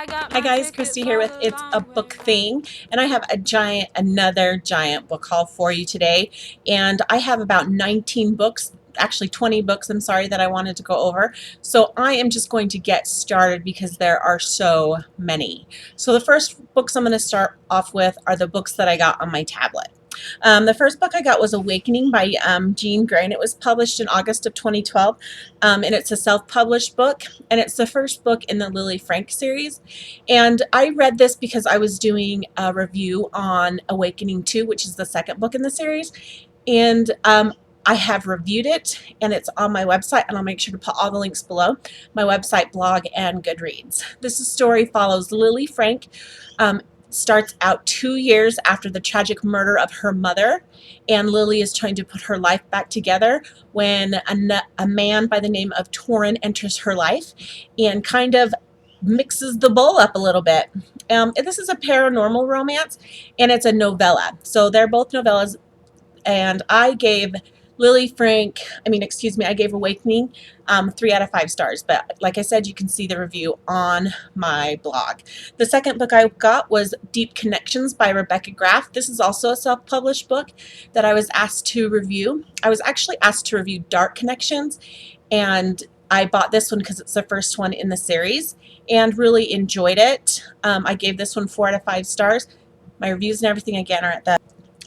Hi guys, Christie here with It's a Book Thing, and I have another giant book haul for you today. And I have about 19 books, actually 20 books, I'm sorry, that I wanted to go over. So I am just going to get started because there are so many. So the first books I'm going to start off with are the books that I got on my tablet. The first book I got was Awakening by Jean Grey, and it was published in August of 2012, and it's a self-published book, and it's the first book in the Lily Frank series. And I read this because I was doing a review on Awakening 2, which is the second book in the series, and I have reviewed it, and it's on my website, and I'll make sure to put all the links below, my website, blog, and Goodreads. This story follows Lily Frank, starts out 2 years after the tragic murder of her mother, and Lily is trying to put her life back together when a man by the name of Torin enters her life and kind of mixes the bowl up a little bit. This is a paranormal romance, and it's a novella. So they're both novellas, and I gave I gave Awakening 3 out of 5 stars. But like I said, you can see the review on my blog. The second book I got was Deep Connections by Rebecca Graff. This is also a self-published book that I was asked to review. I was actually asked to review Dark Connections, and I bought this one because it's the first one in the series and really enjoyed it. I gave this one 4 out of 5 stars. My reviews and everything, again, are at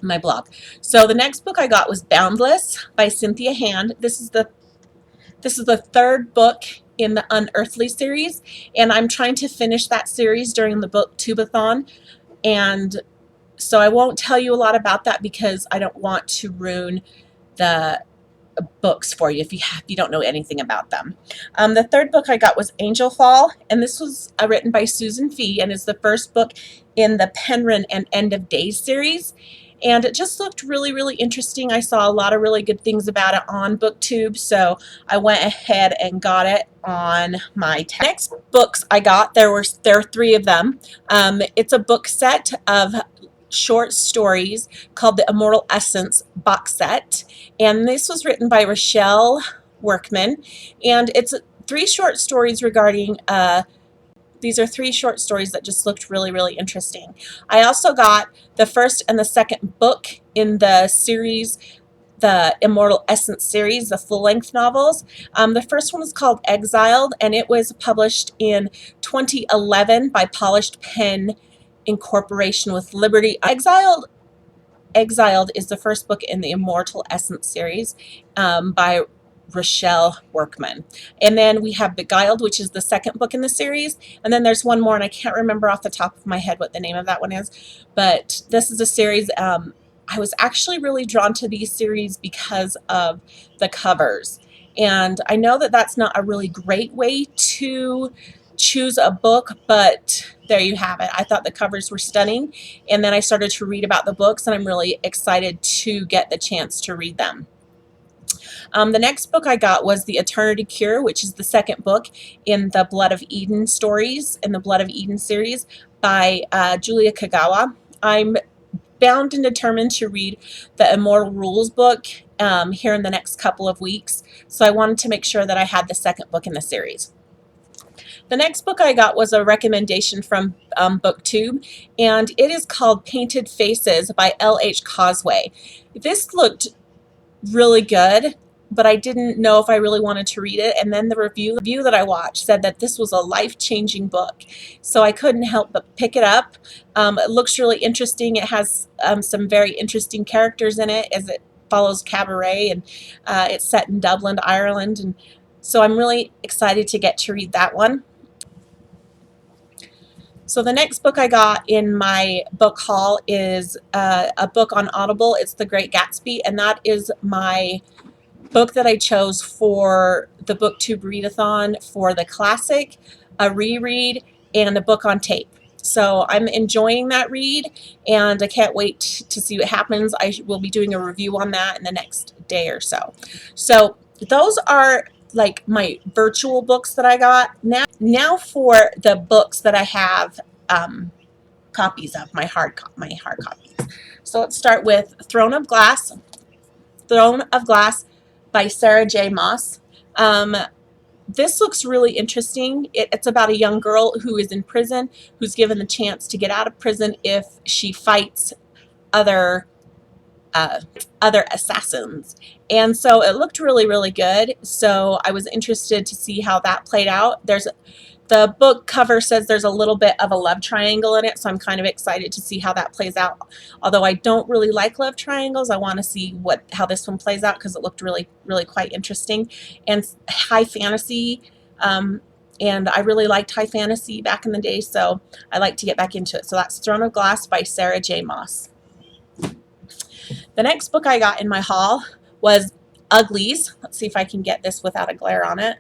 my blog. So the next book I got was Boundless by Cynthia Hand. This is the third book in the Unearthly series, and I'm trying to finish that series during the booktubeathon, and so I won't tell you a lot about that because I don't want to ruin the books for you if you don't know anything about them. The third book I got was Angel Fall, and this was written by Susan Fee and is the first book in the Penryn and End of Days series. And it just looked really, really interesting. I saw a lot of really good things about it on BookTube, so I went ahead and got it on my tab. Next books I got, there are 3 of them. It's a book set of short stories called the Immortal Essence box set, and this was written by Raziel Workman, and it's 3 short stories regarding these are 3 short stories that just looked really, really interesting. I also got the first and the second book in the series, the Immortal Essence series, the full-length novels. The first one is called Exiled, and it was published in 2011 by Polished Pen Incorporation with Liberty. Exiled is the first book in the Immortal Essence series by Raziel Workman. And then we have Beguiled, which is the second book in the series. And then there's one more, and I can't remember off the top of my head what the name of that one is. But this is a series. I was actually really drawn to these series because of the covers. And I know that that's not a really great way to choose a book, but there you have it. I thought the covers were stunning. And then I started to read about the books, and I'm really excited to get the chance to read them. The next book I got was The Eternity Cure, which is the second book in the Blood of Eden stories, in the Blood of Eden series by Julia Kagawa. I'm bound and determined to read the Immortal Rules book here in the next couple of weeks, so I wanted to make sure that I had the second book in the series. The next book I got was a recommendation from BookTube, and it is called Painted Faces by L.H. Causeway. This looked really good, but I didn't know if I really wanted to read it, and then the review that I watched said that this was a life-changing book, so I couldn't help but pick it up. It looks really interesting. It has some very interesting characters in it as it follows Cabaret, and it's set in Dublin, Ireland, and so I'm really excited to get to read that one. So the next book I got in my book haul is a book on Audible. It's The Great Gatsby, and that is my book that I chose for the BookTube readathon for the classic, a reread, and a book on tape. So I'm enjoying that read, and I can't wait to see what happens. I will be doing a review on that in the next day or so. So those are like my virtual books that I got. Now for the books that I have copies of, my hard copies. So let's start with Throne of Glass by Sarah J. Maas. This looks really interesting. It's about a young girl who is in prison, who's given the chance to get out of prison if she fights other uh, other assassins. And so it looked really, really good. So I was interested to see how that played out. The book cover says there's a little bit of a love triangle in it, so I'm kind of excited to see how that plays out. Although I don't really like love triangles, I want to see how this one plays out because it looked really, really quite interesting. And high fantasy, and I really liked high fantasy back in the day, so I like to get back into it. So that's Throne of Glass by Sarah J. Maas. The next book I got in my haul was Uglies. Let's see if I can get this without a glare on it.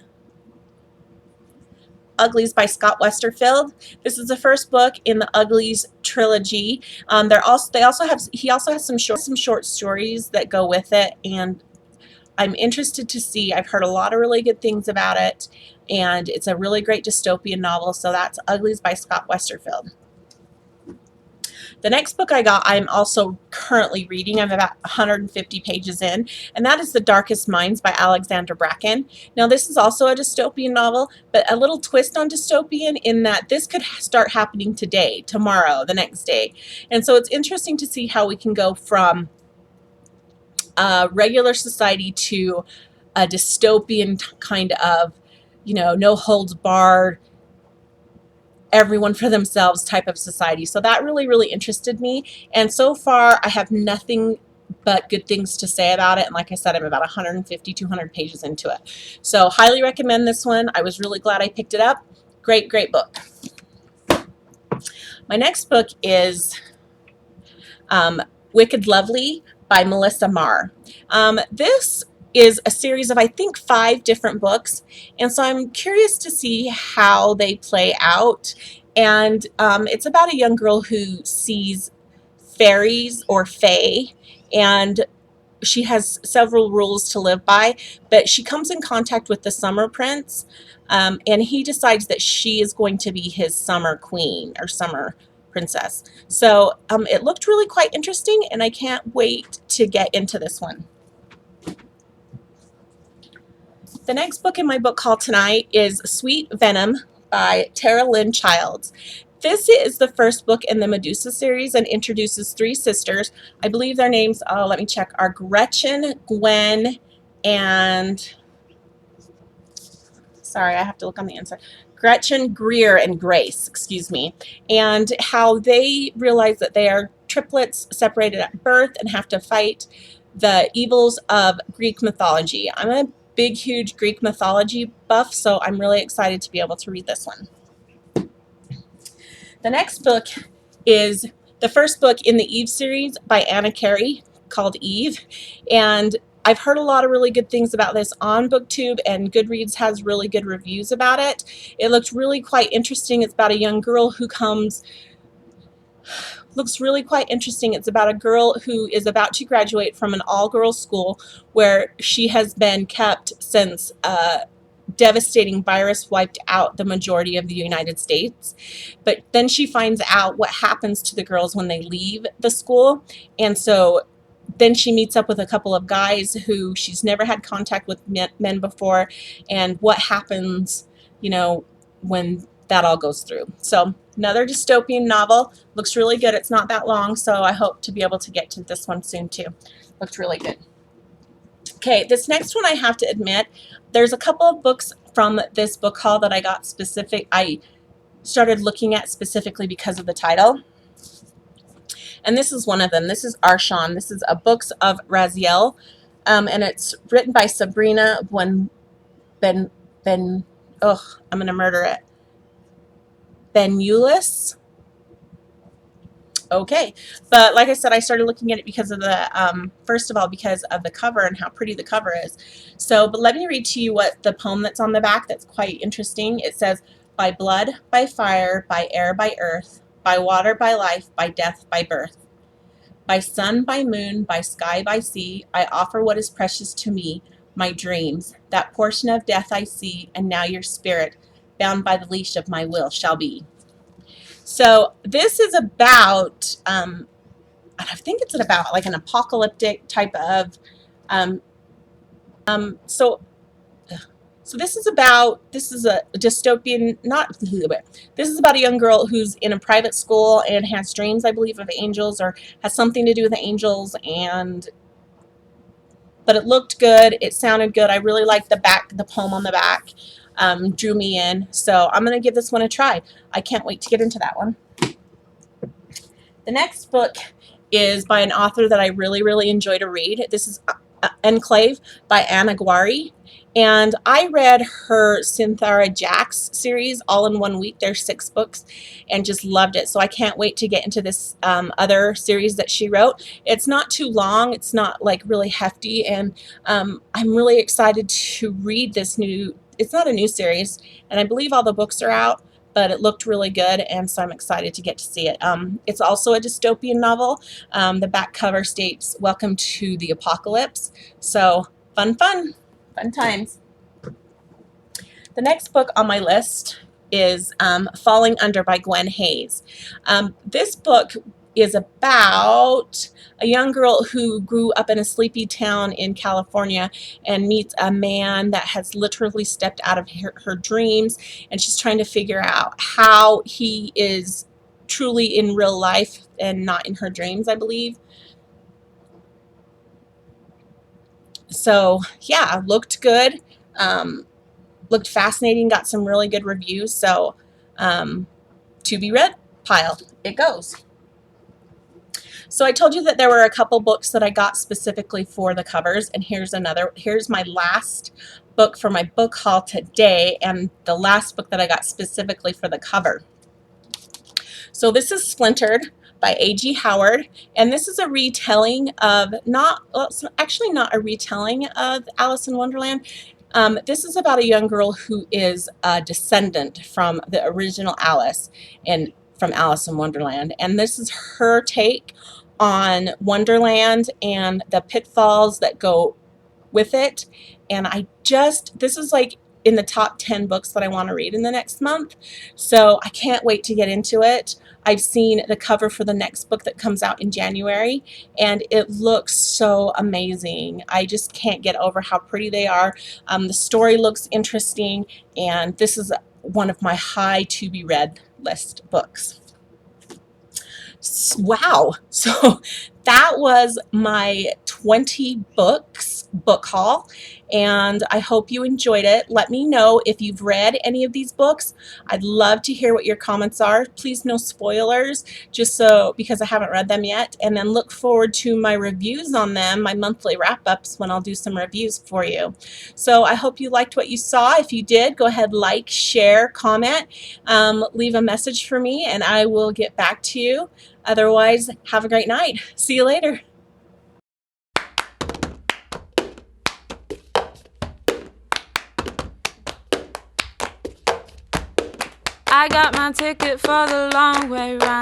Uglies by Scott Westerfield. This is the first book in the Uglies trilogy. He also has some short stories that go with it, and I'm interested to see. I've heard a lot of really good things about it, and it's a really great dystopian novel. So that's Uglies by Scott Westerfield. The next book I got, I'm also currently reading. I'm about 150 pages in, and that is The Darkest Minds by Alexandra Bracken. Now, this is also a dystopian novel, but a little twist on dystopian in that this could start happening today, tomorrow, the next day. And so it's interesting to see how we can go from a regular society to a dystopian kind of, no holds barred, everyone for themselves type of society. So that really, really interested me. And so far, I have nothing but good things to say about it. And like I said, I'm about 150, 200 pages into it. So highly recommend this one. I was really glad I picked it up. Great, great book. My next book is Wicked Lovely by Melissa Marr. This is a series of, I think, 5 different books, and so I'm curious to see how they play out. And it's about a young girl who sees fairies or fae, and she has several rules to live by, but she comes in contact with the Summer Prince, and he decides that she is going to be his summer queen or summer princess. So it looked really quite interesting, and I can't wait to get into this one. The next book in my book haul tonight is Sweet Venom by Tera Lynn Childs. This is the first book in the Medusa series and introduces 3 sisters. I believe their names, let me check, are Gretchen, Gwen, and, sorry, I have to look on the inside. Gretchen, Greer, and Grace, excuse me. And how they realize that they are triplets separated at birth and have to fight the evils of Greek mythology. I'm a big, huge Greek mythology buff, so I'm really excited to be able to read this one. The next book is the first book in the Eve series by Anna Carey called Eve, and I've heard a lot of really good things about this on BookTube, and Goodreads has really good reviews about it. It looked really quite interesting. It's about a young girl who looks really quite interesting. It's about a girl who is about to graduate from an all-girls school where she has been kept since a devastating virus wiped out the majority of the United States. But then she finds out what happens to the girls when they leave the school, and so then she meets up with a couple of guys who she's never had contact with men before, and what happens, when that all goes through. So another dystopian novel. Looks really good. It's not that long, so I hope to be able to get to this one soon too. Looked really good. Okay, this next one, I have to admit, there's a couple of books from this book haul that I started looking at specifically because of the title. And this is one of them. This is Archon. This is a Books of Raziel, and it's written by Sabrina I'm going to murder it. Benulis. Okay, but like I said, I started looking at it because of the, first of all, because of the cover and how pretty the cover is. So, but let me read to you what the poem that's on the back that's quite interesting. It says, by blood, by fire, by air, by earth, by water, by life, by death, by birth. By sun, by moon, by sky, by sea, I offer what is precious to me, my dreams. That portion of death I see, and now your spirit, bound by the leash of my will, shall be. So this is about, I think it's about like an apocalyptic type of, So this is a dystopian, not, this is about a young girl who's in a private school and has dreams, I believe, of angels, or has something to do with the angels, but it looked good, it sounded good. I really liked the poem on the back, drew me in. So I'm going to give this one a try. I can't wait to get into that one. The next book is by an author that I really, really enjoy to read. This is Enclave by Aguirre. And I read her Synthara Jax series all in 1 week. There's 6 books and just loved it. So I can't wait to get into this other series that she wrote. It's not too long. It's not like really hefty. And I'm really excited to read this new, it's not a new series. And I believe all the books are out, but it looked really good, and so I'm excited to get to see it. It's also a dystopian novel. The back cover states, "Welcome to the Apocalypse." So fun times. The next book on my list is Falling Under by Gwen Hayes. This book is about a young girl who grew up in a sleepy town in California and meets a man that has literally stepped out of her dreams, and she's trying to figure out how he is truly in real life and not in her dreams, I believe. So yeah, looked good, looked fascinating, got some really good reviews. So to be read pile it goes. So I told you that there were a couple books that I got specifically for the covers, and here's my last book for my book haul today, and the last book that I got specifically for the cover. So this is Splintered by A.G. Howard, and this is a retelling of, it's actually not a retelling of Alice in Wonderland. This is about a young girl who is a descendant from the original Alice from Alice in Wonderland, and this is her take on Wonderland and the pitfalls that go with it. And this is like in the top 10 books that I want to read in the next month, so I can't wait to get into it. I've seen the cover for the next book that comes out in January, and it looks so amazing. I just can't get over how pretty they are. The story looks interesting, and this is one of my high to be read list books. Wow, so that was my 20 books book haul, and I hope you enjoyed it. Let me know if you've read any of these books. I'd love to hear what your comments are. Please, no spoilers, just because I haven't read them yet. And then look forward to my reviews on them, my monthly wrap-ups, when I'll do some reviews for you. So I hope you liked what you saw. If you did, go ahead, like, share, comment, leave a message for me, and I will get back to you. Otherwise, have a great night. See you later. I got my ticket for the long way round.